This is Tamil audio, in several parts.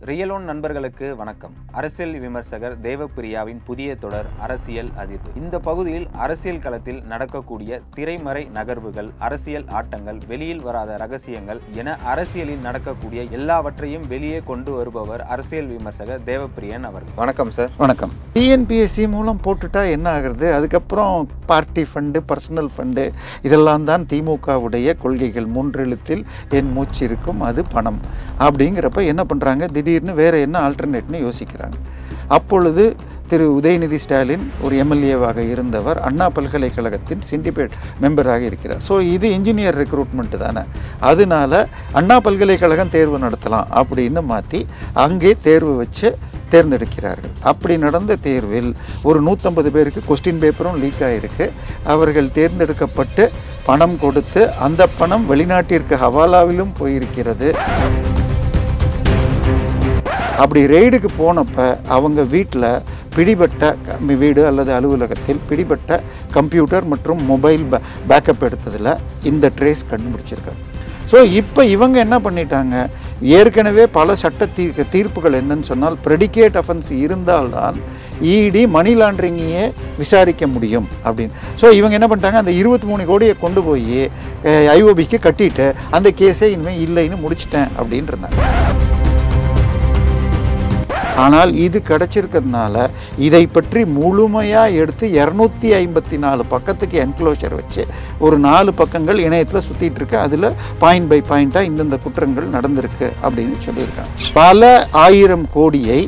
ரியல் ஒன் நண்பர்களுக்கு வணக்கம். அரசியல் விமர்சகர் தேவப்பிரியாவின் புதிய தொடர் அரசியல் அதிர்வு. இந்த பகுதியில் அரசியல் களத்தில் நடக்கக்கூடிய திரைமறை நகர்வுகள், அரசியல் ஆட்டங்கள், வெளியில் வராத ரகசியங்கள் என அரசியலில் நடக்கக்கூடிய எல்லாவற்றையும் வெளியே கொண்டு வருபவர் அரசியல் விமர்சகர் தேவப்பிரியன் அவர்கள். வணக்கம் சார். வணக்கம். டிஎன்பிஎஸ்சி மூலம் போட்டுட்டா என்ன ஆகுறது? அதுக்கப்புறம் பார்ட்டி ஃபண்டு, பர்சனல் ஃபண்டு இதெல்லாம் தான் திமுகவுடைய கொள்கைகள். 3 எழுத்தில் என் மூச்சு இருக்கும், அது பணம் அப்படிங்கிறப்ப என்ன பண்ணுறாங்க? திடீர்னு வேறு என்ன ஆல்டர்னேட்னு யோசிக்கிறாங்க. அப்பொழுது திரு உதயநிதி ஸ்டாலின் ஒரு எம்எல்ஏவாக இருந்தவர் அண்ணா பல்கலைக்கழகத்தின் சிண்டிகேட் மெம்பராக இருக்கிறார். ஸோ இது இன்ஜினியர் ரெக்ரூட்மெண்ட் தானே, அதனால அண்ணா பல்கலைக்கழகம் தேர்வு நடத்தலாம் அப்படின்னு மாற்றி அங்கே தேர்வு வச்சு தேர்ந்தெடுக்கிறார்கள். அப்படி நடந்த தேர்வில் ஒரு 150 பேருக்கு கொஸ்டின் பேப்பரும் லீக் ஆகிருக்கு. அவர்கள் தேர்ந்தெடுக்கப்பட்டு பணம் கொடுத்து அந்த பணம் வெளிநாட்டிற்கு ஹவாலாவிலும் போயிருக்கிறது. அப்படி ரெய்டுக்கு போனப்ப அவங்க வீட்டில் பிடிபட்ட வீடு அல்லது அலுவலகத்தில் பிடிபட்ட கம்ப்யூட்டர் மற்றும் மொபைல் பேக்கப் எடுத்ததில் இந்த ட்ரேஸ் கண்டுபிடிச்சிருக்காங்க. ஸோ இப்போ இவங்க என்ன பண்ணிட்டாங்க? ஏற்கனவே பல சட்ட தீர்ப்புகள் என்னன்னு சொன்னால், ப்ரெடிகேட் அஃபென்ஸ் இருந்தால்தான் இடி மணி லாண்ட்ரிங்கையே விசாரிக்க முடியும் அப்படின்னு. ஸோ இவங்க என்ன பண்ணிட்டாங்க? அந்த 23 கோடியை கொண்டு போய் ஐஓபிக்கு கட்டிட்டு அந்த கேஸே இனிமேல் இல்லைன்னு முடிச்சிட்டேன் அப்படின்னு இருந்தாங்க. ஆனால் இது கிடச்சிருக்கிறதுனால இதை பற்றி முழுமையாக எடுத்து 254 பக்கத்துக்கு என்க்ளோஷர் வச்சு ஒரு 4 பக்கங்கள் இணையத்தில் சுற்றிட்டு இருக்கு. அதில் பாயிண்ட் பை பாயிண்ட்டாக இந்தந்த குற்றங்கள் நடந்திருக்கு அப்படின்னு சொல்லியிருக்காங்க. பல 1000 கோடியை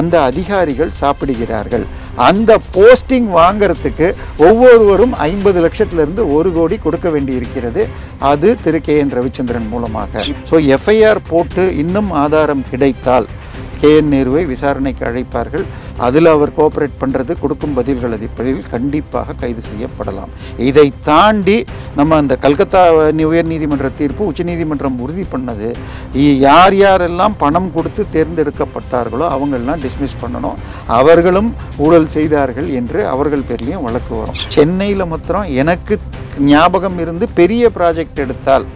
அந்த அதிகாரிகள் சாப்பிடுகிறார்கள். அந்த போஸ்டிங் வாங்கிறதுக்கு ஒவ்வொருவரும் 50 லட்சத்திலிருந்து 1 கோடி கொடுக்க வேண்டி இருக்கிறது. அது திரு KN ரவிச்சந்திரன் மூலமாக. ஸோ எஃப்ஐஆர் போட்டு இன்னும் ஆதாரம் கிடைத்தால் KN நேருவை விசாரணைக்கு அழைப்பார்கள். அதில் அவர் கோஆப்ரேட் பண்ணுறது, கொடுக்கும் பதில்கள் அடிப்படையில் கண்டிப்பாக கைது செய்யப்படலாம். இதை தாண்டி நம்ம அந்த கல்கத்தா உயர்நீதிமன்ற தீர்ப்பு உச்சநீதிமன்றம் உறுதி பண்ணது, யார் யாரெல்லாம் பணம் கொடுத்து தேர்ந்தெடுக்கப்பட்டார்களோ அவங்களெல்லாம் டிஸ்மிஸ் பண்ணணும், அவர்களும் ஊழல் செய்தார்கள் என்று அவர்கள் பேர்லேயும் வழக்கு வரும். சென்னையில் மாத்திரம் எனக்கு ஞாபகம் இருந்து பெரிய ப்ராஜெக்ட் எடுத்தால்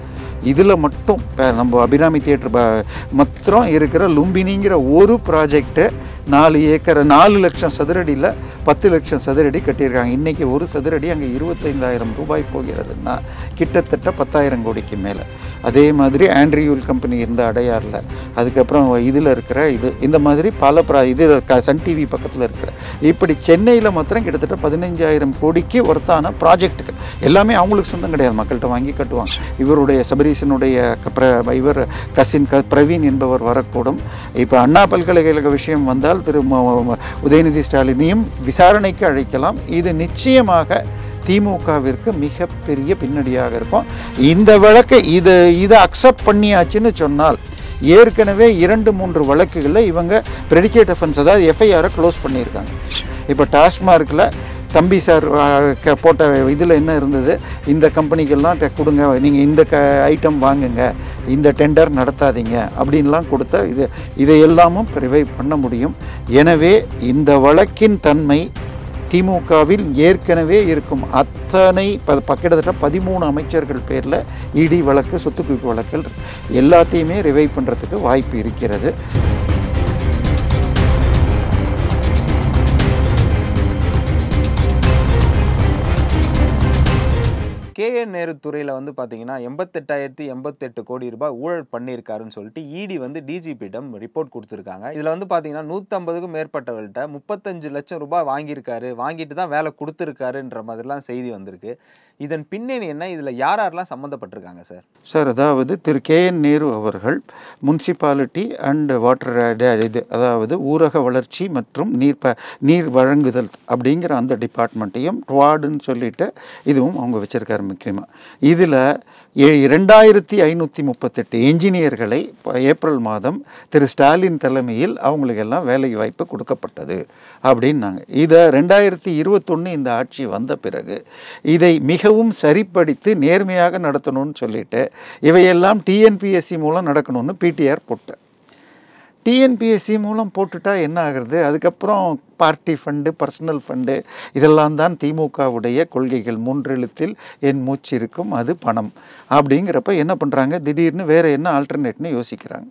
இதில் மட்டும் நம்ம அபிராமி தியேட்டர் மாத்திரம் இருக்கிற லும்பினிங்கிற ஒரு ப்ராஜெக்டு 4 ஏக்கர் 4 லட்சம் சதுரடியில் 10 லட்சம் சதுரடி கட்டியிருக்காங்க. இன்றைக்கி ஒரு சதுரடி அங்கே 25,000 ரூபாய் போகிறதுன்னா கிட்டத்தட்ட 10,000 கோடிக்கு மேலே. அதே மாதிரி ஆண்ட்ரியூல் கம்பெனி இருந்த அடையாரில், அதுக்கப்புறம் இதில் இருக்கிற இந்த மாதிரி பல சன் டிவி பக்கத்தில் இருக்கிற, இப்படி சென்னையில் மாத்திரம் கிட்டத்தட்ட 15,000 கோடிக்கு ஒருத்தான ப்ராஜெக்டுகள் எல்லாமே அவங்களுக்கு சொந்தம் கிடையாது, மக்கள்கிட்ட வாங்கி கட்டுவாங்க. இவருடைய சபரீஷனுடைய இவர் கசின் பிரவீன் என்பவர் வரக்கூடும். இப்போ அண்ணா பல்கலைக்கழக விஷயம் வந்தால் திரு உதயநிதி ஸ்டாலினையும் விசாரணைக்கு அழைக்கலாம். இது நிச்சயமாக திமுகவிற்கு மிகப்பெரிய பின்னடியாக இருக்கும். இந்த வழக்கை இதை அக்செப்ட் பண்ணியாச்சுன்னு சொன்னால், ஏற்கனவே 2-3 வழக்குகளில் இவங்க ப்ரெடிகேட் அஃபென்ஸ், அதாவது எஃப்ஐஆரை க்ளோஸ் பண்ணியிருக்காங்க. இப்போ டாஸ்மார்க்கில் தம்பி சார் போட்ட இதில் என்ன இருந்தது? இந்த கம்பெனிக்கெல்லாம் கொடுங்க, நீங்கள் இந்த ஐட்டம் வாங்குங்க, இந்த டெண்டர் நடத்தாதீங்க அப்படின்லாம் கொடுத்த இதை எல்லாமும் ரிவைவ் பண்ண முடியும். எனவே இந்த வழக்கின் தன்மை திமுகவில் ஏற்கனவே இருக்கும் அத்தனை கிட்டத்தட்ட 13 அமைச்சர்கள் பேரில் இடி வழக்கு, சொத்து குவிப்பு வழக்குகள் எல்லாத்தையுமே ரிவைவ் பண்ணுறதுக்கு வாய்ப்பு இருக்கிறது. KN நேரு துறையில் பார்த்தீங்கன்னா 88,088 கோடி ரூபாய் ஊழல் பண்ணியிருக்காருன்னு சொல்லிட்டு இடி டிஜிபியிடம் ரிப்போர்ட் கொடுத்துருக்காங்க. இதில் பார்த்தீங்கன்னா 150க்கும் மேற்பட்டவர்கள்ட்ட 35 லட்சம் ரூபாய் வாங்கியிருக்காரு, வாங்கிட்டு தான் வேலை கொடுத்துருக்காருன்ற மாதிரிலாம் செய்தி வந்திருக்கு. இதன் பின்னணி என்ன? இதில் யாரெல்லாம் சம்மந்தப்பட்டிருக்காங்க சார்? சார், அதாவது திரு KN நேரு அவர்கள் முனிசிபாலிட்டி அண்ட் வாட்டர் அதாவது ஊரக வளர்ச்சி மற்றும் நீர் வழங்குதல் அப்படிங்கிற அந்த டிபார்ட்மெண்ட்டையும் ட்வாடுன்னு சொல்லிட்டு இதுவும் அவங்க வச்சுருக்காரு. முக்கியமாக இதில் 2538 என்ஜினியர்களை ஏப்ரல் மாதம் திரு ஸ்டாலின் தலைமையில் அவங்களுக்கெல்லாம் வேலை வாய்ப்பு கொடுக்கப்பட்டது அப்படின்னாங்க. இதை 2021 இந்த ஆட்சி வந்த பிறகு இதை மிகவும் சரிப்படுத்தி நேர்மையாக நடத்தணும்னு சொல்லிட்டு இவையெல்லாம் டிஎன்பிஎஸ்சி மூலம் நடக்கணும்னு பிடிஆர் போட்டார். டிஎன்பிஎஸ்சி மூலம் போட்டுட்டா என்ன ஆகுறது? அதுக்கப்புறம் பார்ட்டி ஃபண்டு, பர்சனல் ஃபண்டு இதெல்லாம் தான் திமுகவுடைய கொள்கைகள். 3 எழுத்தில் என் மூச்சு இருக்கும், அது பணம் அப்படிங்கிறப்ப என்ன பண்ணுறாங்க? திடீர்னு வேறு என்ன ஆல்டர்னேட்னு யோசிக்கிறாங்க.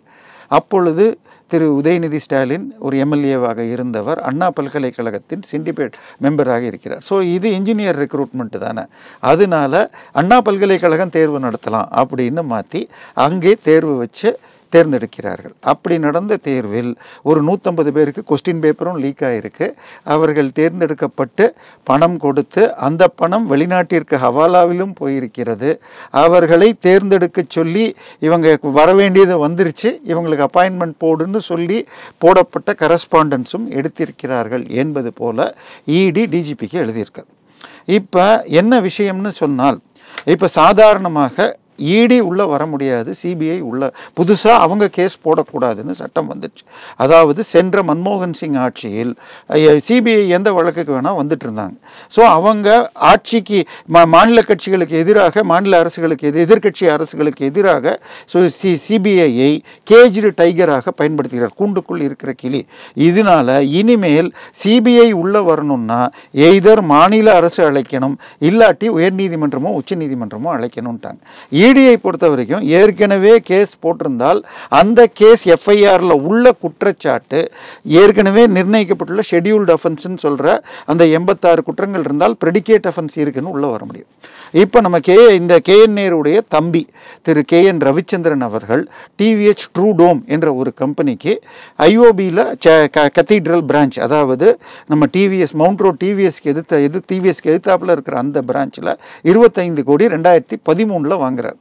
அப்பொழுது திரு உதயநிதி ஸ்டாலின் ஒரு எம்எல்ஏவாக இருந்தவர், அண்ணா பல்கலைக்கழகத்தின் சிண்டிகேட் மெம்பராக இருக்கிறார். ஸோ இது இன்ஜினியர் ரெக்ரூட்மெண்ட் தானே, அதனால அண்ணா பல்கலைக்கழகம் தேர்வு நடத்தலாம் அப்படின்னு மாற்றி அங்கே தேர்வு வச்சு தேர்ந்தெடுக்கிறார்கள். அப்படி நடந்த தேர்வில் ஒரு 150 பேருக்கு கொஸ்டின் பேப்பரும் லீக் ஆகிருக்கு. அவர்கள் தேர்ந்தெடுக்கப்பட்டு பணம் கொடுத்து அந்த பணம் வெளிநாட்டிற்கு ஹவாலாவிலும் போயிருக்கிறது. அவர்களை தேர்ந்தெடுக்க சொல்லி இவங்க வர வேண்டியது வந்துருச்சு, இவங்களுக்கு அப்பாயின்மெண்ட் போடுன்னு சொல்லி போடப்பட்ட கரஸ்பாண்டன்ஸும் எடுத்திருக்கிறார்கள் என்பது போல இடி டிஜிபிக்கு எழுதியிருக்கார். இப்போ என்ன விஷயம்னு சொன்னால், இப்போ சாதாரணமாக இடி உள்ளே வர முடியாது, சிபிஐ உள்ள புதுசாக அவங்க கேஸ் போடக்கூடாதுன்னு சட்டம் வந்துடுச்சு. அதாவது சென்ற மன்மோகன் சிங் ஆட்சியில் சிபிஐ எந்த வழக்குக்கு வேணால் வந்துட்டு இருந்தாங்க. ஸோ அவங்க ஆட்சிக்கு மாநில கட்சிகளுக்கு எதிராக, மாநில அரசுகளுக்கு எதிர்கட்சி அரசுகளுக்கு எதிராக சிபிஐயை கேஜ்டு டைகராக பயன்படுத்துகிறார், கூண்டுக்குள் இருக்கிற கிளி. இதனால இனிமேல் சிபிஐ உள்ளே வரணும்னா எய்தர் மாநில அரசு அழைக்கணும், இல்லாட்டி உயர்நீதிமன்றமோ உச்ச நீதிமன்றமோ அழைக்கணும்ட்டாங்க. இடியை பொறுத்த வரைக்கும் ஏற்கனவே கேஸ் போட்டிருந்தால் அந்த கேஸ் எஃப்ஐஆரில் உள்ள குற்றச்சாட்டு ஏற்கனவே நிர்ணயிக்கப்பட்டுள்ள ஷெட்யூல்டு அஃபென்ஸ்ன்னு சொல்கிற அந்த 86 குற்றங்கள் இருந்தால் ப்ரெடிகேட் அஃபென்ஸ் இருக்குன்னு உள்ளே வர முடியும். இப்போ நம்ம இந்த கேஎன் நேருடைய தம்பி திரு கேஎன் ரவிச்சந்திரன் அவர்கள் டிவிஎச் ட்ரூ டோம் என்ற ஒரு கம்பெனிக்கு ஐஓபியில் கத்தீட்ரல் பிரான்ச், அதாவது நம்ம டிவிஎஸ் மவுண்ட் ரோட் டிவிஎஸ்க்கு எதிர்த்தாப்பில் இருக்கிற அந்த பிரான்ச்சில் 25 கோடி 2013 வாங்குறார்.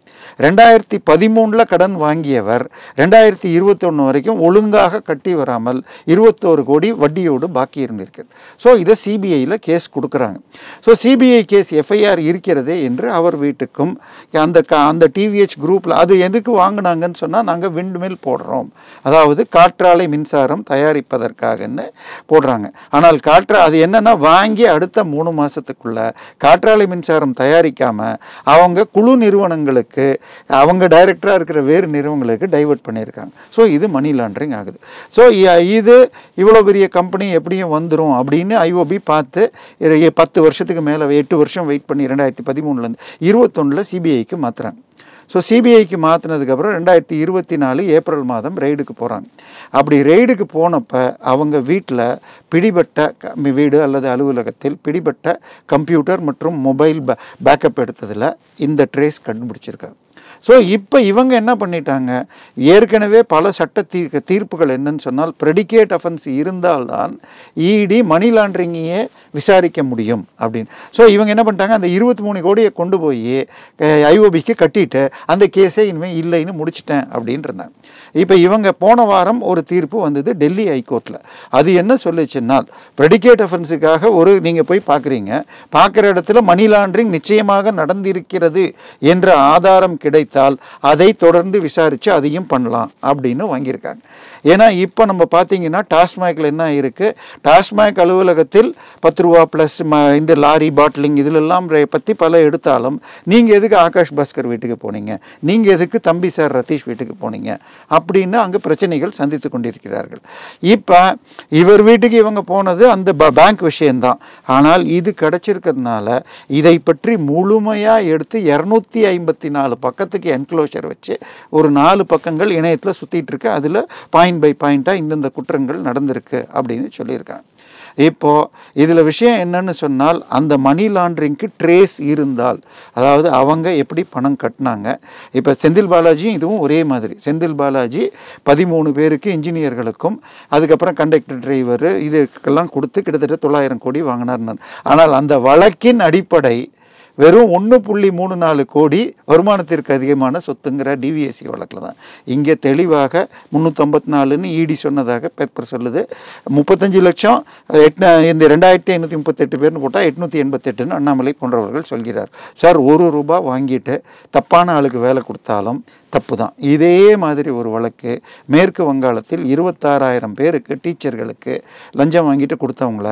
2013 கடன் வாங்கியவர் 2021 வரைக்கும் ஒழுங்காக கட்டி வராமல் 21 கோடி வட்டியோடு பாக்கி இருந்திருக்கு. ஸோ இதை சிபிஐயில் கேஸ் கொடுக்குறாங்க. ஸோ சிபிஐ கேஸ் எஃப்ஐஆர் இருக்கிறதே என்று அவர் வீட்டுக்கும் அந்த டிவிஎச் குரூப்பில் அது எதுக்கு வாங்கினாங்கன்னு சொன்னால், நாங்கள் விண்ட்மில் போடுறோம், அதாவது காற்றாலை மின்சாரம் தயாரிப்பதற்காகன்னு போடுறாங்க. ஆனால் அது என்னென்னா, வாங்கி அடுத்த 3 மாதத்துக்குள்ள காற்றாலை மின்சாரம் தயாரிக்காமல் அவங்க குழு நிறுவனங்களுக்கு, அவங்க டைரக்டராக இருக்கிற வேறு நிறுவனங்களுக்கு டைவர்ட் பண்ணியிருக்காங்க. ஸோ இது மணி லாண்டரிங் ஆகுது. ஸோ இது இவ்வளோ பெரிய கம்பெனி எப்படியும் வந்துடும் அப்படின்னு ஐஓபி பார்த்து 10 வருஷத்துக்கு மேலே 8 வருஷம் வெயிட் பண்ணி 2013 21 சிபிஐக்கு மாற்றுறாங்க. ஸோ சிபிஐக்கு மாற்றினதுக்கப்புறம் 2024 ஏப்ரல் மாதம் ரெய்டுக்கு போகிறாங்க. அப்படி ரெய்டுக்கு போனப்போ அவங்க வீட்டில் பிடிபட்ட வீடு அல்லது அலுவலகத்தில் பிடிபட்ட கம்ப்யூட்டர் மற்றும் மொபைல் பேக்கப் எடுத்ததில் இந்த ட்ரேஸ் கண்டுபிடிச்சிருக்காங்க. ஸோ இப்போ இவங்க என்ன பண்ணிட்டாங்க, ஏற்கனவே பல சட்ட தீர்ப்புகள் என்னன்னு சொன்னால், ப்ரெடிகேட் அஃபென்ஸ் இருந்தால்தான் இடி மணி லாண்டரிங்கையே விசாரிக்க முடியும் அப்படின்னு. ஸோ இவங்க என்ன பண்ணிட்டாங்க, அந்த 23 கோடியை கொண்டு போய் ஐஓபிக்கு கட்டிட்டு அந்த கேஸே இனிமேல் இல்லைன்னு முடிச்சிட்டேன் அப்படின்னு இருந்தாங்க. இப்போ இவங்க போன வாரம் ஒரு தீர்ப்பு வந்தது டெல்லி ஹைகோர்ட்டில். அது என்ன சொல்லிச்சுன்னால், ப்ரெடிகேட் அஃபென்ஸுக்காக நீங்கள் போய் பார்க்குற இடத்துல மணி லாண்டரிங் நிச்சயமாக நடந்திருக்கிறது என்ற ஆதாரம் கிடைத்தால் அதை தொடர்ந்து விசாரித்து அதையும் பண்ணலாம் அப்படின்னு வாங்கியிருக்காங்க. ஏன்னா இப்போ நம்ம பார்த்தீங்கன்னா டாஸ்மாகில் என்ன இருக்குது, டாஸ்மாக் அலுவலகத்தில் 10 ரூபா ப்ளஸ் இந்த லாரி பாட்டிலிங் இதிலெல்லாம் பற்றி பல எடுத்தாலும், நீங்கள் எதுக்கு ஆகாஷ் பாஸ்கர் வீட்டுக்கு போனீங்க, நீங்கள் எதுக்கு தம்பி சார் ரதீஷ் வீட்டுக்கு போனீங்க அப்படின்னு அங்கே பிரச்சனைகள் சந்தித்து கொண்டிருக்கிறார்கள். இப்போ இவர் வீட்டுக்கு இவங்க போனது அந்த பேங்க் விஷயம்தான். ஆனால் இது கிடைச்சிருக்கிறதுனால இதை பற்றி முழுமையாக எடுத்து 254 பக்கத்துக்கு என்க்ளோஷர் வச்சு ஒரு 4 பக்கங்கள் இணையத்தில் சுற்றிட்டு இருக்கு. அதில் பாயிண்ட் பை பாயிண்டாக இந்தந்த குற்றங்கள் நடந்திருக்கு அப்படின்னு சொல்லியிருக்காங்க. இப்போது இதில் விஷயம் என்னன்னு சொன்னால், அந்த மணி லாண்டரிங்க்கு ட்ரேஸ் இருந்தால், அதாவது அவங்க எப்படி பணம் கட்டினாங்க. இப்போ செந்தில் பாலாஜியும் இதுவும் ஒரே மாதிரி. செந்தில் பாலாஜி 13 பேருக்கு இன்ஜினியர்களுக்கும் அதுக்கப்புறம் கண்டக்டர் டிரைவர் இதுக்கெல்லாம் கொடுத்து கிட்டத்தட்ட 900 கோடி வாங்கினார். ஆனால் அந்த வழக்கின் அடிப்படை வெறும் 1.34 கோடி வருமானத்திற்கு அதிகமான சொத்துங்கிற டிவிஎஸ்சி வழக்கில் தான். இங்கே தெளிவாக 354ன்னு இடி சொன்னதாக பேப்பர் சொல்லுது. 35 லட்சம் இந்த 2538 பேர்னு போட்டால் 888ன்னு அண்ணாமலை போன்றவர்கள் சொல்கிறார். சார், 1 ரூபா வாங்கிட்டு தப்பான ஆளுக்கு வேலை கொடுத்தாலும் தப்பு தான். இதே மாதிரி ஒரு வழக்கு மேற்கு வங்காளத்தில் 26,000 பேருக்கு டீச்சர்களுக்கு லஞ்சம் வாங்கிட்டு கொடுத்தவங்கள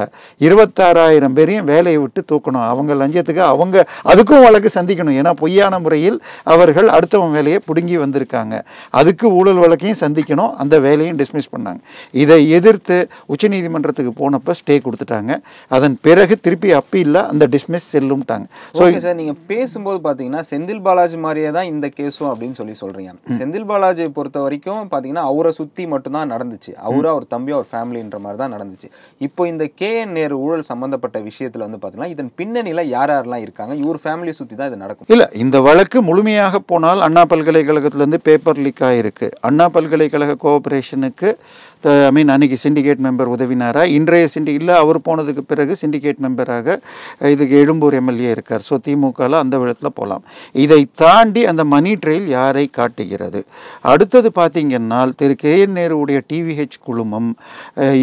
26,000 பேரையும் வேலையை விட்டு தூக்கணும். அவங்க லஞ்சத்துக்கு அவங்க அதுக்கும் வழக்கு சந்திக்கணும். ஏன்னா பொய்யான முறையில் அவர்கள் அடுத்தவன் வேலையை பிடுங்கி வந்திருக்காங்க. அதுக்கு ஊழல் வழக்கையும் சந்திக்கணும். அந்த வேலையும் டிஸ்மிஸ் பண்ணாங்க. இதை எதிர்த்து உச்சநீதிமன்றத்துக்கு போனப்போ ஸ்டே கொடுத்துட்டாங்க. அதன் பிறகு திருப்பி அப்பீல்ல அந்த டிஸ்மிஸ் செல்லும்ட்டாங்க. ஸோ சார், நீங்கள் பேசும்போது பார்த்தீங்கன்னா செந்தில் பாலாஜி மாதிரியே தான் இந்த கேஸும் அப்படின்னு சொல்லி சொல்றீங்க. செந்தில் பாலாஜியை பொறுத்த வரைக்கும் பாத்தீங்கன்னா அவரை சுத்தி மட்டும்தான் நடந்துச்சு. அவர் தம்பி அவர் ஃபேமிலின்ற மாதிரி தான் நடந்துச்சு. இப்போ இந்த KN நேரு ஊழல் சம்பந்தப்பட்ட விஷயத்துல வந்து பாத்தீங்கன்னா இதன் பின்னணியில யாரெல்லாம் இருக்காங்க, இவர் ஃபேமிலியை சுத்தி தான் இது நடக்கும். இல்ல, இந்த வழக்கு முழுமையாக போனால் அண்ணா பல்கலைக்கழகத்திலிருந்து பேப்பர் லீக் ஆயிருக்கு. அண்ணா பல்கலைக்கழக கோஆபரேஷனுக்கு அன்னைக்கு சிண்டிகேட் மெம்பர் உதவினாரா, இன்றைய இல்லை அவர் போனதுக்கு பிறகு சிண்டிகேட் மெம்பராக இதுக்கு எழும்பூர் எம்எல்ஏ இருக்கார். ஸோ திமுகவில் அந்த விதத்தில் போகலாம். இதை தாண்டி அந்த மணி ட்ரெயில் யாரை காட்டுகிறது? அடுத்தது பார்த்தீங்கன்னா திரு KN நேருடைய TVH குழுமம்,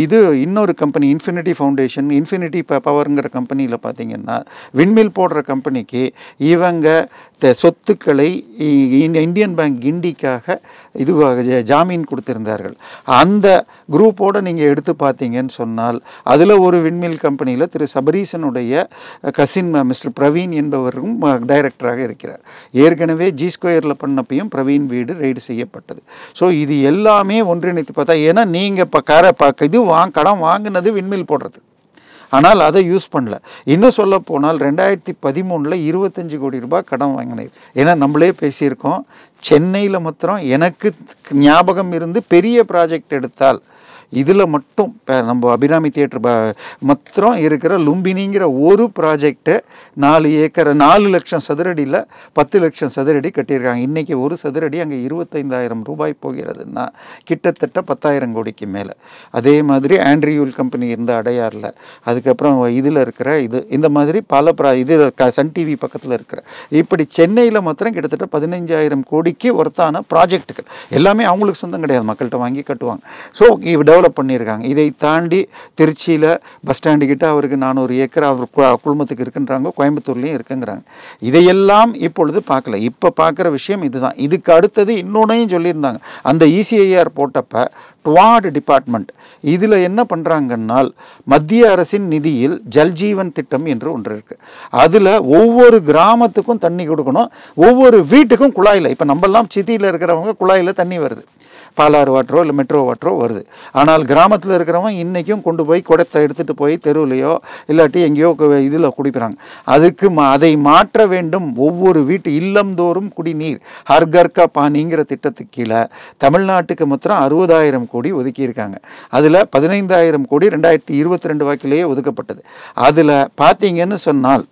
இது இன்னொரு கம்பெனி இன்ஃபினிட்டி ஃபவுண்டேஷன், இன்ஃபினிட்டி பவர்ங்கிற கம்பெனியில் பார்த்தீங்கன்னா விண்மில் போடுற கம்பெனிக்கு இவங்க சொத்துக்களை இந்தியன் பேங்க் கிண்டிக்காக இதுவாக ஜாமீன் கொடுத்திருந்தார்கள். அந்த குரூப்போடு நீங்கள் எடுத்து பார்த்தீங்கன்னு சொன்னால் அதில் ஒரு விண்மில் கம்பெனியில் திரு சபரீசனுடைய கசின் மிஸ்டர் பிரவீன் என்பவரும் டைரக்டராக இருக்கிறார். ஏற்கனவே G ஸ்கொயரில் பண்ணப்பையும் பிரவீன் வீடு ரெய்டு செய்யப்பட்டது. ஸோ இது எல்லாமே ஒன்றிணைத்து பார்த்தா, ஏன்னா நீங்கள் இப்போ இது கடன் வாங்கினது விண்மில் போடுறது, ஆனால் அதை யூஸ் பண்ணல. இன்னும் சொல்ல போனால் 2013 25 கோடி ரூபாய் கடன் வாங்கினது. ஏன்னா நம்மளே பேசியிருக்கோம், சென்னையில் மாத்திரம் எனக்கு ஞாபகம் இருந்து பெரிய ப்ராஜெக்ட் எடுத்தால் இதில் மட்டும் நம்ம அபிராமி தியேட்டர் மாத்திரம் இருக்கிற லும்பினிங்கிற ஒரு ப்ராஜெக்டை 4 ஏக்கர் 4 லட்சம் சதுரடியில் 10 லட்சம் சதுரடி கட்டியிருக்காங்க. இன்றைக்கி ஒரு சதுரடி அங்கே 25,000 ரூபாய் போகிறதுன்னா கிட்டத்தட்ட 10,000 கோடிக்கு மேலே. அதே மாதிரி ஆண்ட்ரியூல் கம்பெனி இருந்த அடையாரில், அதுக்கப்புறம் இதில் இருக்கிற இந்த மாதிரி பல இது சன் டிவி பக்கத்தில் இருக்கிற, இப்படி சென்னையில் மாத்திரம் கிட்டத்தட்ட 15,000 கோடிக்கு ஒருத்தான ப்ராஜெக்டுகள் எல்லாமே அவங்களுக்கு சொந்தம் கிடையாது, மக்கள்கிட்ட வாங்கி கட்டுவாங்க. ஸோ டெவலப் பண்ணியிருக்காங்க. இதை தாண்டி திருச்சியில் பஸ் ஸ்டாண்டு கிட்ட அவருக்கு 400 ஏக்கர் அவர் குழுமத்துக்கு இருக்குன்றாங்க, கோயம்புத்தூர்லேயும் இருக்குங்கிறாங்க. இதையெல்லாம் இப்பொழுது பார்க்கல. இப்போ பார்க்குற விஷயம் இதுதான். இதுக்கு அடுத்தது இன்னொன்னையும் சொல்லியிருந்தாங்க, அந்த ECIR போட்டப்ப ட்வாட் டிபார்ட்மெண்ட் இதில் என்ன பண்ணுறாங்கன்னால் மத்திய அரசின் நிதியில் ஜல்ஜீவன் திட்டம் என்று ஒன்று இருக்குது. அதில் ஒவ்வொரு கிராமத்துக்கும் தண்ணி கொடுக்கணும், ஒவ்வொரு வீட்டுக்கும் குழாயில். இப்போ நம்மெல்லாம் சிட்டியில் இருக்கிறவங்க குழாயில் தண்ணி வருது, பாலாறு வாட்டரோ இல்லை மெட்ரோ வாட்டரோ வருது. ஆனால் கிராமத்தில் இருக்கிறவங்க இன்றைக்கும் கொண்டு போய் குடத்தை எடுத்துகிட்டு போய் தெருவுலையோ இல்லாட்டி எங்கேயோ இதில் குடிக்கிறாங்க. அதுக்கு அதை மாற்ற வேண்டும். ஒவ்வொரு வீட்டு இல்லந்தோறும் குடிநீர் ஹர்கர்கா பானிங்கிற திட்டத்துக்கு கீழே தமிழ்நாட்டுக்கு மாத்திரம் 60,000 கோடி ஒதுக்கியிருக்காங்க. அதில் 15,000 கோடி 2022 வாக்கிலேயே ஒதுக்கப்பட்டது. அதில் பார்த்தீங்கன்னு சொன்னால்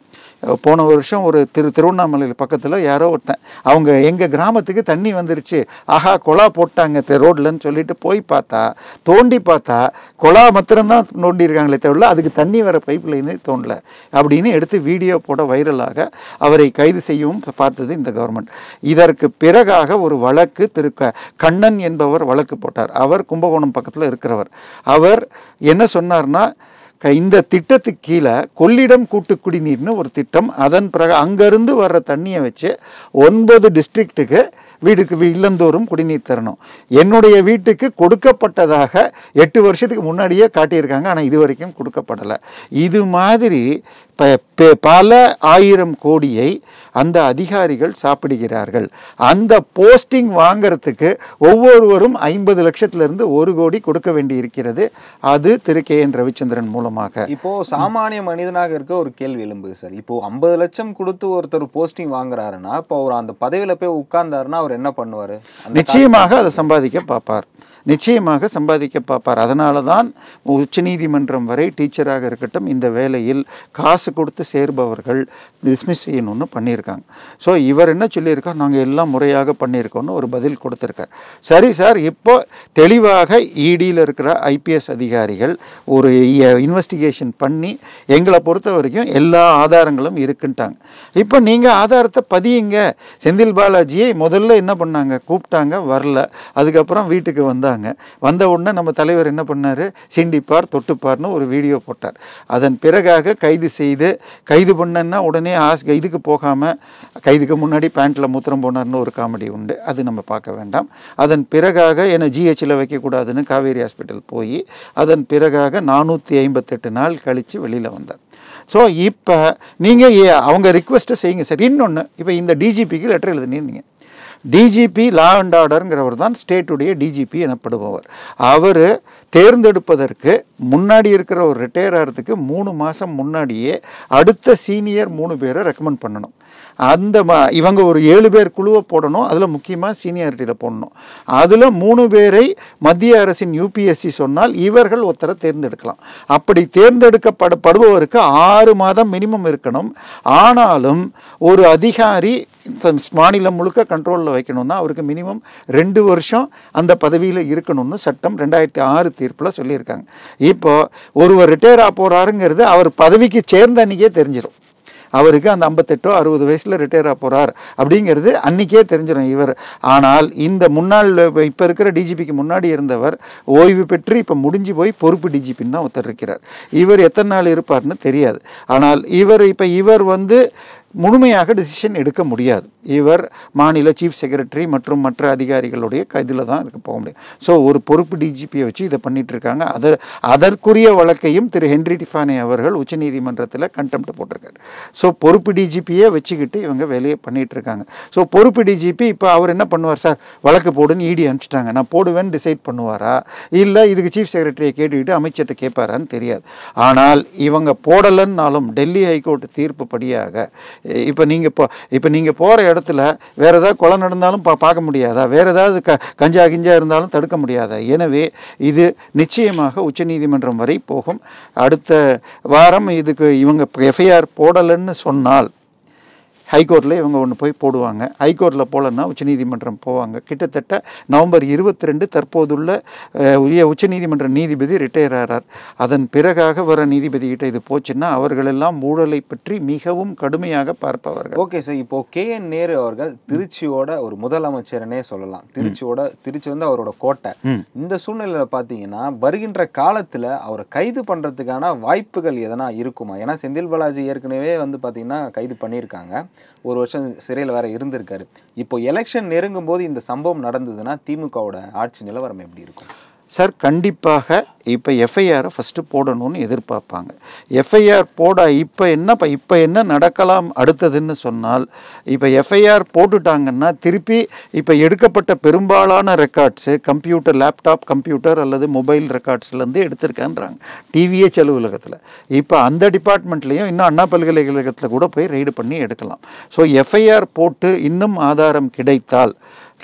போன வருஷம் ஒரு திருவண்ணாமலையில் பக்கத்தில் யாரோ ஒருத்தன் அவங்க எங்கள் கிராமத்துக்கு தண்ணி வந்துருச்சு, ஆஹா கொலா போட்டாங்க ரோட்லன்னு சொல்லிட்டு போய் பார்த்தா, தோண்டி பார்த்தா கொலா மாத்திரம்தான் நோண்டியிருக்காங்களே தவிர அதுக்கு தண்ணி வர பைப் லைனே தோண்டலை அப்படின்னு எடுத்து வீடியோ போட வைரலாக அவரை கைது செய்யவும் பார்த்தது இந்த கவர்மெண்ட். இதற்கு பிறகாக ஒரு வழக்கு திரு கண்ணன் என்பவர் வழக்கு போட்டார். அவர் கும்பகோணம் பக்கத்தில் இருக்கிறவர். அவர் என்ன சொன்னார்னா, இந்த திட்டத்துக்கு கீழே கொள்ளிடம் கூட்டு குடிநீர்னு ஒரு திட்டம், அதன் பிறகு அங்கேருந்து வர்ற தண்ணியை வச்சு 9 டிஸ்ட்ரிக்ட்டுக்கு வீட்டுக்கு இல்லந்தோறும் குடிநீர் தரணும். என்னுடைய வீட்டுக்கு கொடுக்கப்பட்டதாக 8 வருஷத்துக்கு முன்னாடியே காட்டியிருக்காங்க, ஆனால் இது வரைக்கும் கொடுக்கப்படலை. இது மாதிரி பல 1000 கோடியை அந்த அதிகாரிகள் சாப்பிடுகிறார்கள். அந்த போஸ்டிங் வாங்கிறதுக்கு ஒவ்வொருவரும் 50 லட்சத்திலிருந்து 1 கோடி கொடுக்க வேண்டி இருக்கிறது. அது திரு KN ரவிச்சந்திரன் மூலமாக. இப்போ சாமானிய மனிதனாக இருக்க ஒரு கேள்வி எழும்புது சார். இப்போ 50 லட்சம் கொடுத்து ஒருத்தர் போஸ்டிங் வாங்குறாருன்னா, இப்போ அவர் அந்த பதவியில போய் உட்கார்ந்தாருன்னா அவர் என்ன பண்ணுவாரு? நிச்சயமாக அதை சம்பாதிக்க பார்ப்பார், நிச்சயமாக சம்பாதிக்க பார்ப்பார். அதனால தான் உச்சநீதிமன்றம் வரை டீச்சராக இருக்கட்டும் இந்த வேலையில் காசு கொடுத்து சேர்பவர்கள் டிஸ்மிஸ் செய்யணும்னு பண்ணியிருக்காங்க. ஸோ இவர் என்ன சொல்லியிருக்கார், நாங்கள் எல்லாம் முறையாக பண்ணியிருக்கோன்னு ஒரு பதில் கொடுத்துருக்கார். சரி சார், இப்போ தெளிவாக EDயில் இருக்கிற IPS அதிகாரிகள் ஒரு இன்வெஸ்டிகேஷன் பண்ணி எங்களை பொறுத்த வரைக்கும் எல்லா ஆதாரங்களும் இருக்குன்ட்டாங்க. இப்போ நீங்கள் ஆதாரத்தை பதியுங்க. செந்தில் பாலாஜியை முதல்ல என்ன பண்ணாங்க, கூப்பிட்டாங்க, வரல. அதுக்கப்புறம் வீட்டுக்கு வந்தாங்க. வந்த உடனே நம்ம தலைவர் என்ன பண்ணார், சிண்டிப்பார் தொட்டுப்பார்னு ஒரு வீடியோ போட்டார். அதன் பிறகாக கைது பண்ணன்னா உடனே இதுக்கு போகாமல் கைதுக்கு முன்னாடி பேண்ட்டில் மூத்திரம் போனார்னு ஒரு காமெடி உண்டு, அது நம்ம பார்க்க வேண்டாம். அதன் பிறகாக என்னை GHல வைக்கக்கூடாதுன்னு காவேரி ஹாஸ்பிட்டல் போய் அதன் பிறகாக 458 நாள் கழித்து வெளியில் வந்தார். ஸோ இப்போ நீங்கள் அவங்க ரிக்வெஸ்ட்டை செய்யுங்க சார். இன்னொன்று, இப்போ இந்த DGPக்கு லெட்டர் எழுதுனீங்க. DGP லா அண்ட் ஆர்டருங்கிறவர் தான் ஸ்டேட்டுடைய DGP எனப்படுபவர். அவர் தேர்ந்தெடுப்பதற்கு முன்னாடி இருக்கிற ஒரு ரிட்டையர் ஆகிறதுக்கு 3 மாதம் முன்னாடியே அடுத்த சீனியர் 3 பேரை ரெக்கமெண்ட் பண்ணணும். அந்த இவங்க ஒரு 7 பேர் குழுவை போடணும். அதில் முக்கியமாக சீனியாரிட்டியில் போடணும். அதில் 3 பேரை மத்திய அரசின் யூபிஎஸ்சி சொன்னால் இவர்கள் ஒருத்தரை தேர்ந்தெடுக்கலாம். அப்படி தேர்ந்தெடுக்கப்படுபவருக்கு 6 மாதம் மினிமம் இருக்கணும். ஆனாலும் ஒரு அதிகாரி மாநிலம் முழுக்க கண்ட்ரோலில் வைக்கணும்னா அவருக்கு மினிமம் 2 வருஷம் அந்த பதவியில் இருக்கணும்னு சட்டம் 2006 தீர்ப்பில் சொல்லியிருக்காங்க. இப்போ ஒருவர் ரிட்டையர் ஆக போகிறாருங்கிறது அவர் பதவிக்கு சேர்ந்த அன்றைக்கே தெரிஞ்சிடும். அவருக்கு அந்த 58 60 வயசில் ரிட்டையர் ஆக போகிறார் அப்படிங்கிறது அன்றைக்கே தெரிஞ்சிடும் இவர். ஆனால் இந்த முன்னாள் இப்போ இருக்கிற டிஜிபிக்கு முன்னாடி இருந்தவர் ஓய்வு பெற்று இப்போ முடிஞ்சு போய் பொறுப்பு டிஜிபின்னு தான் ஒருத்தர் இருக்கிறார். இவர் எத்தனை நாள் இருப்பார்னு தெரியாது. ஆனால் இவர் வந்து முழுமையாக டிசிஷன் எடுக்க முடியாது. இவர் மாநில சீஃப் செக்ரட்டரி மற்றும் மற்ற அதிகாரிகளுடைய இதில் தான் போக முடியும். ஸோ ஒரு பொறுப்பு டிஜிபியை வச்சு இதை பண்ணிட்டு இருக்காங்க. அதற்குரிய வழக்கையும் திரு ஹென்ரி டிஃபானே அவர்கள் உச்சநீதிமன்றத்தில் கண்டெம்ட் போட்டிருக்காரு. ஸோ பொறுப்பு டிஜிபியை வச்சுக்கிட்டு இவங்க வேலையை பண்ணிட்டு இருக்காங்க. ஸோ பொறுப்பு டிஜிபி இப்போ அவர் என்ன பண்ணுவார், சார் வழக்கு போடுன்னு இடி அனுப்பிச்சிட்டாங்க, நான் போடுவேன்னு டிசைட் பண்ணுவாரா, இல்லை இதுக்கு சீஃப் செக்ரட்டரியை கேட்டுக்கிட்டு அமைச்சர்கிட்ட கேட்பாரான்னு தெரியாது. ஆனால் இவங்க போடலைன்னாலும் டெல்லி ஹைகோர்ட் தீர்ப்பு படியாக இப்போ நீங்கள் போகிற இடத்துல வேறு ஏதாவது கொலை நடந்தாலும் பார்க்க முடியாதா, வேறு ஏதாவது கஞ்சா இருந்தாலும் தடுக்க முடியாதா? எனவே இது நிச்சயமாக உச்சநீதிமன்றம் வரை போகும். அடுத்த வாரம் இதுக்கு இவங்க எஃப்ஐஆர் போடலைன்னு சொன்னால் ஹைகோர்ட்டில் இவங்க ஒன்று போய் போடுவாங்க. ஹைகோர்ட்டில் போகலன்னா உச்சநீதிமன்றம் போவாங்க. கிட்டத்தட்ட நவம்பர் 22 தற்போதுள்ள உச்சநீதிமன்ற நீதிபதி ரிட்டையர் ஆகிறார். அதன் பிறகாக வர நீதிபதிகிட்ட இது போச்சுன்னா அவர்களெல்லாம் ஊழலை பற்றி மிகவும் கடுமையாக பார்ப்பவர்கள். ஓகே சார், இப்போ KN நேரு அவர்கள் திருச்சியோட ஒரு முதலமைச்சரனே சொல்லலாம். திருச்சி வந்து அவரோட கோட்டை. இந்த சூழ்நிலையில் பார்த்தீங்கன்னா வருகின்ற காலத்தில் அவரை கைது பண்ணுறதுக்கான வாய்ப்புகள் எதனா இருக்குமா? ஏன்னா செந்தில் பாலாஜி ஏற்கனவே வந்து பார்த்தீங்கன்னா கைது பண்ணியிருக்காங்க, 1 வருஷம் சிறையில் வேற இருந்திருக்காரு. இப்போ எலெக்ஷன் நெருங்கும் போது இந்த சம்பவம் நடந்ததுன்னா திமுகவோட ஆட்சி நிலவரம் எப்படி இருக்கும்? சார் கண்டிப்பாக இப்போ எஃப்ஐஆரை ஃபஸ்ட்டு போடணும்னு எதிர்பார்ப்பாங்க. எஃப்ஐஆர் இப்போ என்ன நடக்கலாம் அடுத்ததுன்னு சொன்னால், இப்போ எஃப்ஐஆர் போட்டுட்டாங்கன்னா திருப்பி இப்போ எடுக்கப்பட்ட பெரும்பாலான ரெக்கார்ட்ஸு லேப்டாப் கம்ப்யூட்டர் அல்லது மொபைல் ரெக்கார்ட்ஸ்லேருந்து எடுத்திருக்கான்றாங்க டிவிஹெச் அலுவலகத்தில். இப்போ அந்த டிபார்ட்மெண்ட்லேயும் இன்னும் அண்ணா பல்கலைக்கழகத்தில் கூட போய் ரெய்டு பண்ணி எடுக்கலாம். ஸோ எஃப்ஐஆர் போட்டு இன்னும் ஆதாரம் கிடைத்தால்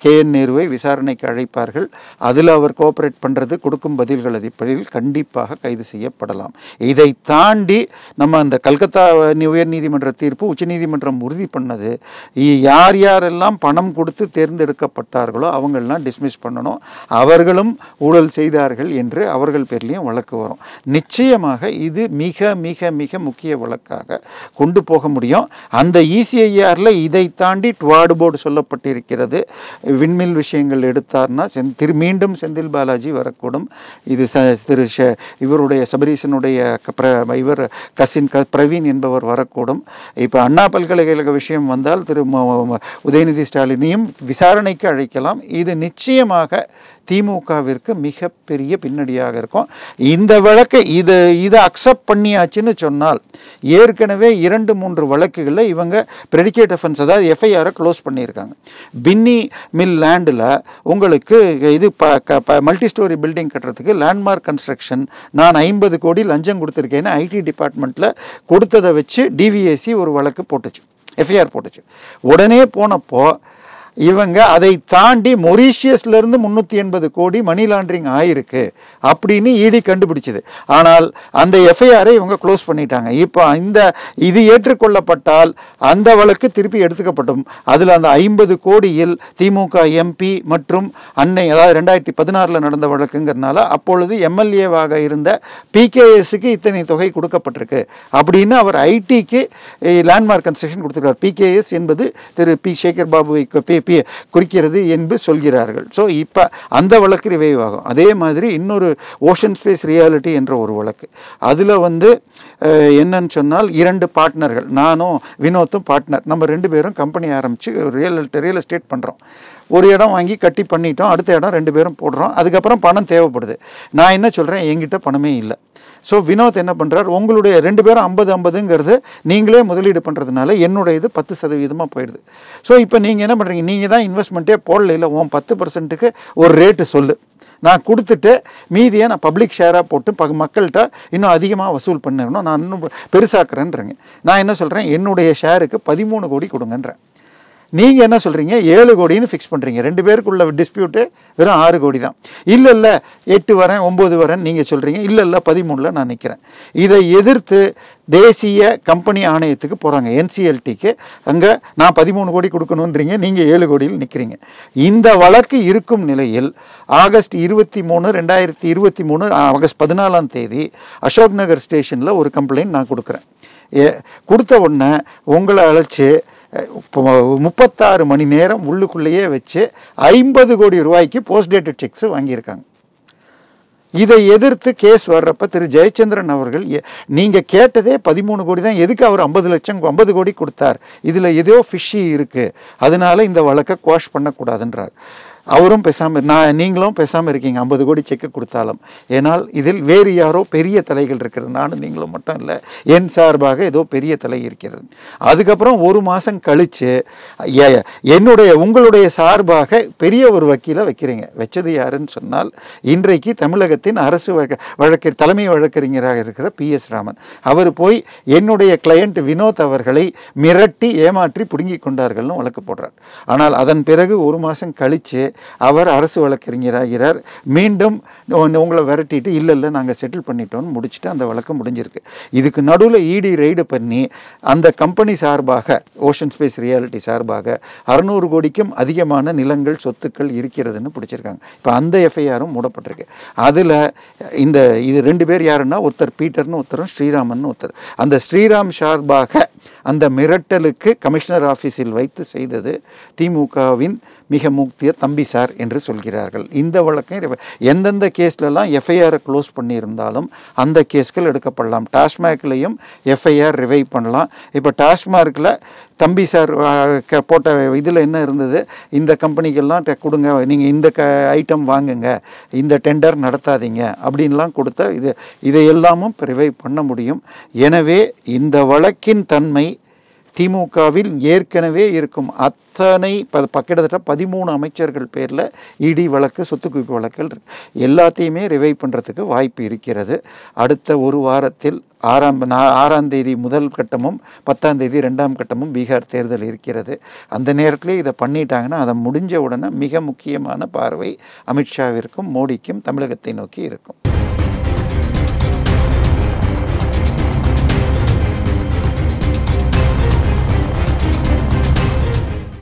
KN நேருவை விசாரணைக்கு அழைப்பார்கள். அதில் அவர் கோஆப்ரேட் பண்ணுறது, கொடுக்கும் பதில்கள் அடிப்படையில் கண்டிப்பாக கைது செய்யப்படலாம். இதை தாண்டி நம்ம அந்த கல்கத்தா உயர்நீதிமன்ற தீர்ப்பு உச்சநீதிமன்றம் உறுதி பண்ணது, யாரெல்லாம் பணம் கொடுத்து தேர்ந்தெடுக்கப்பட்டார்களோ அவங்களெல்லாம் டிஸ்மிஸ் பண்ணணும், அவர்களும் ஊழல் செய்தார்கள் என்று அவர்கள் பேர்லேயும் வழக்கு வரும். நிச்சயமாக இது மிக மிக மிக முக்கிய வழக்காக கொண்டு போக முடியும். அந்த ECIRல இதை தாண்டி ட்வார்டு போர்டு சொல்லப்பட்டிருக்கிறது. விண்மில் விஷயங்கள் எடுத்தார்னா மீண்டும் செந்தில் பாலாஜி வரக்கூடும். இது இவருடைய சபரீசனுடைய கசின் பிரவீன் என்பவர் வரக்கூடும். இப்போ அண்ணா பல்கலைக்கழக விஷயம் வந்தால் திரு உதயநிதி ஸ்டாலினையும் விசாரணைக்கு அழைக்கலாம். இது நிச்சயமாக திமுகவிற்கு மிகப்பெரிய பின்னடியாக இருக்கும். இந்த வழக்கை இதை அக்செப்ட் பண்ணியாச்சுன்னு சொன்னால் ஏற்கனவே 2-3 வழக்குகளில் இவங்க ப்ரெடிகேட் அஃபென்ஸ் அதாவது எஃப்ஐஆரை க்ளோஸ் பண்ணியிருக்காங்க. பின்னி மில் லேண்டில் உங்களுக்கு இது மல்டி ஸ்டோரி பில்டிங் கட்டுறதுக்கு லேண்ட்மார்க் கன்ஸ்ட்ரக்ஷன் நான் 50 கோடி லஞ்சம் கொடுத்துருக்கேன்னு ஐடி டிபார்ட்மெண்ட்டில் கொடுத்ததை வச்சு டிவிஎஸ்சி ஒரு வழக்கு போட்டுச்சு, எஃப்ஐஆர் போட்டுச்சு. உடனே போனப்போ இவங்க அதை தாண்டி மொரீஷியஸ்லேருந்து 380 கோடி மணி லாண்டரிங் ஆயிருக்கு அப்படின்னு இடி கண்டுபிடிச்சது. ஆனால் அந்த எஃப்ஐஆரை இவங்க க்ளோஸ் பண்ணிட்டாங்க. இப்போ இது ஏற்றுக்கொள்ளப்பட்டால் அந்த வழக்கு திருப்பி எடுத்துக்கப்படும். அதில் அந்த 50 கோடியில் திமுக MP மற்றும் அன்னை அதாவது 2016 நடந்த வழக்குங்கிறதுனால அப்பொழுது MLAவாக இருந்த PKSக்கு இத்தனை தொகை கொடுக்கப்பட்டிருக்கு அப்படின்னு அவர் ஐடிக்கு லேண்ட்மார்க் கன்ஸ்ட்ரக்ஷன் கொடுத்துருக்கார். PKS என்பது திரு P. சேகர் பாபுவை குறிக்கிறது என்று சொல்கிறார்கள். ஸோ இப்போ அந்த வழக்கு ரிவைவ் ஆகும். அதே மாதிரி இன்னொரு ஓஷன் ஸ்பேஸ் ரியாலிட்டி என்ற ஒரு வழக்கு, அதில் என்னன்னு சொன்னால் 2 பார்ட்னர்கள், நானும் வினோத்தும் பார்ட்னர், நம்ம 2 பேரும் கம்பெனி ஆரம்பித்து ரியல் எஸ்டேட் பண்ணுறோம். ஒரு இடம் வாங்கி கட்டி பண்ணிட்டோம், அடுத்த இடம் 2 பேரும் போடுறோம். அதுக்கப்புறம் பணம் தேவைப்படுது. நான் என்ன சொல்கிறேன், என்கிட்ட பணமே இல்லை. ஸோ வினோத் என்ன பண்ணுறார், உங்களுடைய 2 பேரும் 50-50ங்கிறது நீங்களே முதலீடு பண்ணுறதுனால என்னுடைய இது 10% போயிடுது. ஸோ இப்போ நீங்கள் என்ன பண்ணுறீங்க, நீங்கள் தான் இன்வெஸ்ட்மெண்ட்டே போடல, இல்லை உன் 10%க்கு ஒரு ரேட்டு சொல்லு, நான் கொடுத்துட்டு மீதியை நான் பப்ளிக் ஷேராக போட்டு மக்கள்கிட்ட இன்னும் அதிகமாக வசூல் பண்ணிடணும், நான் இன்னும் பெருசாக்குறேன்றேங்க. நான் என்ன சொல்கிறேன், என்னுடைய ஷேருக்கு 13 கோடி கொடுங்கன்றேன். நீங்கள் என்ன சொல்கிறீங்க, 7 கோடின்னு ஃபிக்ஸ் பண்ணுறீங்க. 2 பேருக்குள்ள டிஸ்பியூட்டு வெறும் 6 கோடி தான். இல்லை 8 வரேன் 9 வரேன் நீங்கள் சொல்கிறீங்க. இல்லை 13ல் நான் நிற்கிறேன். இதை எதிர்த்து தேசிய கம்பெனி ஆணையத்துக்கு போகிறாங்க, NCLTக்கு. அங்கே நான் 13 கோடி கொடுக்கணுன்றீங்க, நீங்கள் 7 கோடியில் நிற்கிறீங்க. இந்த வழக்கு இருக்கும் நிலையில் ஆகஸ்ட் 23, 2023 ஆகஸ்ட் 14ஆம் தேதி அசோக் நகர் ஸ்டேஷனில் ஒரு கம்ப்ளைண்ட் நான் கொடுக்குறேன். கொடுத்த உடனே உங்களை அழைச்சி 36 மணி நேரம் உள்ளுக்குள்ளேயே வச்சு 50 கோடி ரூபாய்க்கு போஸ்ட் டேட்டட் செக்ஸ் வாங்கியிருக்காங்க. இதை எதிர்த்து கேஸ் வர்றப்ப திரு ஜெயச்சந்திரன் அவர்கள், நீங்கள் கேட்டதே 13 கோடி தான், எதுக்கு அவர் 50 கோடி கொடுத்தார், இதில் ஏதோ ஃபிஷ்ஷி இருக்குது, அதனால இந்த வழக்கை குவாஷ் பண்ணக்கூடாதுன்றார். அவரும் பேசாமல், நீங்களும் பேசாமல் இருக்கீங்க 50 கோடி செக்கு கொடுத்தாலும். ஏனால் இதில் வேறு யாரோ பெரிய தலைகள் இருக்கிறது, நானும் நீங்களும் மட்டும் இல்லை, என் சார்பாக ஏதோ பெரிய தலை இருக்கிறது. அதுக்கப்புறம் ஒரு மாதம் கழித்து உங்களுடைய சார்பாக பெரிய ஒரு வக்கீலை வைக்கிறீங்க. வச்சது யாருன்னு சொன்னால், இன்றைக்கு தமிழகத்தின் அரசு தலைமை வழக்கறிஞராக இருக்கிற PS ராமன். அவர் போய் என்னுடைய கிளையண்ட் வினோத் அவர்களை மிரட்டி ஏமாற்றி பிடுங்கி கொண்டார்கள்னு வழக்கு போடுறார். ஆனால் அதன் பிறகு ஒரு மாதம் கழித்து அவர் அரசு வழக்கறிஞராகிறார். மீண்டும் உங்களை விரட்டிட்டு இல்லை நாங்கள் செட்டில் பண்ணிட்டோம்னு முடிச்சுட்டு அந்த வழக்கு முடிஞ்சிருக்கு. இதுக்கு நடுவில் ED ரைடு பண்ணி அந்த கம்பெனி சார்பாக, ஓஷன் ஸ்பேஸ் ரியாலிட்டி சார்பாக 600 கோடிக்கும் அதிகமான நிலங்கள் சொத்துக்கள் இருக்கிறதுன்னு பிடிச்சிருக்காங்க. இப்போ அந்த FIRம் மூடப்பட்டிருக்கு. அதில் இது 2 பேர் யாருன்னா, ஒருத்தர் பீட்டர்னு ஒருத்தரும் ஸ்ரீராமன் ஒருத்தர். அந்த ஸ்ரீராம் சார்பாக அந்த மிரட்டலுக்கு கமிஷனர் ஆஃபீஸில் வைத்து செய்தது திமுகவின் மிக முக்கிய தம்பி சார் என்று சொல்கிறார்கள். இந்த வழக்கம் எந்தெந்த கேஸ்லலாம் FIR க்ளோஸ் பண்ணியிருந்தாலும் அந்த கேஸ்கள் எடுக்கப்படலாம். டாஸ்மாக்லேயும் FIR ரிவைவ் பண்ணலாம். இப்போ டாஸ்மார்க்கில் தம்பி சார் போட்ட இதில் என்ன இருந்தது, இந்த கம்பெனிக்கெல்லாம் கொடுங்க, நீங்கள் இந்த ஐட்டம் வாங்குங்க, இந்த டெண்டர் நடத்தாதீங்க அப்படின்லாம் கொடுத்த இதை எல்லாமும் ரிவைவ் பண்ண முடியும். எனவே இந்த வழக்கின் தன்மை திமுகவில் ஏற்கனவே இருக்கும் அத்தனை கிட்டத்தட்ட 13 அமைச்சர்கள் பேரில் ED வழக்கு, சொத்து குவிப்பு வழக்குகள் எல்லாத்தையுமே ரிவைவ் பண்ணுறதுக்கு வாய்ப்பு இருக்கிறது. அடுத்த ஒரு வாரத்தில் 6ஆம் தேதி முதல் கட்டமும் 10ஆம் தேதி 2ஆம் கட்டமும் பீகார் தேர்தல் இருக்கிறது. அந்த நேரத்திலே இதை பண்ணிட்டாங்கன்னா அதை முடிஞ்ச உடனே மிக முக்கியமான பார்வை அமித்ஷாவிற்கும் மோடிக்கும் தமிழகத்தை நோக்கி இருக்கும்.